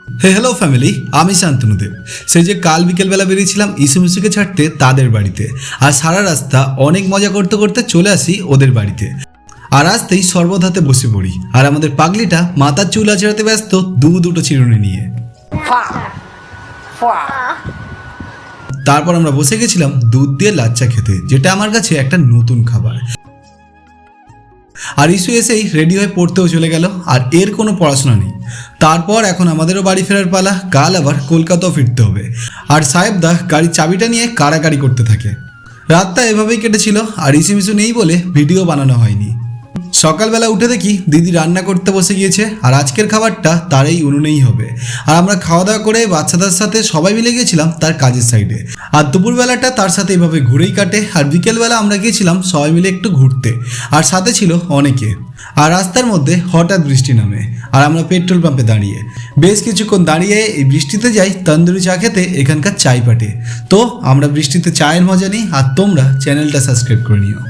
Hello family, আমি শান্তনুদেব। সেই যে কাল বিকেলবেলা বেরিয়েছিলাম ইসু মিশুকে ছাড়তে তাদের বাড়িতে, আর সারা রাস্তা অনেক মজা করতে করতে চলে আসি ওদের বাড়িতে। আর আসতেই শরবত হাতে বসে পড়ি, আর আমাদের পাগলিটা মাথার চুল আঁচড়াতে ব্যস্ত দুটো চিরুনি নিয়ে। তারপর আমরা বসে গেছিলাম দুধ দিয়ে লাচ্চা খেতে, যেটা আমার কাছে একটা নতুন খাবার। আর ইস্যু এসেই রেডি হয়ে পড়তেও চলে গেল, আর এর কোনো পড়াশোনা নেই। তারপর এখন আমাদেরও বাড়ি ফেরার পালা, কাল আবার কলকাতাও ফিরতে হবে। আর সাহেবদা গাড়ির চাবিটা নিয়ে কাড়াকাড়ি করতে থাকে। রাতটা এভাবেই কেটেছিল, আর ইস্যু মিশু নেই বলে ভিডিও বানানো হয়নি। সকালবেলা উঠে দেখি দিদি রান্না করতে বসে গিয়েছে, আর আজকের খাবারটা তার এই উনুনেই হবে। আর আমরা খাওয়া দাওয়া করে বাচ্চাদের সাথে সবাই মিলে গিয়েছিলাম তার কাজের সাইডে। আর দুপুরবেলাটা তার সাথে এইভাবে ঘুরেই কাটে। আর বিকেলবেলা আমরা গিয়েছিলাম সবাই মিলে একটু ঘুরতে, আর সাথে ছিল অনেকে। আর রাস্তার মধ্যে হঠাৎ বৃষ্টি নামে, আর আমরা পেট্রোল পাম্পে দাঁড়িয়ে বেশ কিছুক্ষণ দাঁড়িয়ে এই বৃষ্টিতে যাই তন্দুরি চা খেতে এখানকার চাই পাটে। তো আমরা বৃষ্টিতে চায়ের মজা নিই, আর তোমরা চ্যানেলটা সাবস্ক্রাইব করে নিও।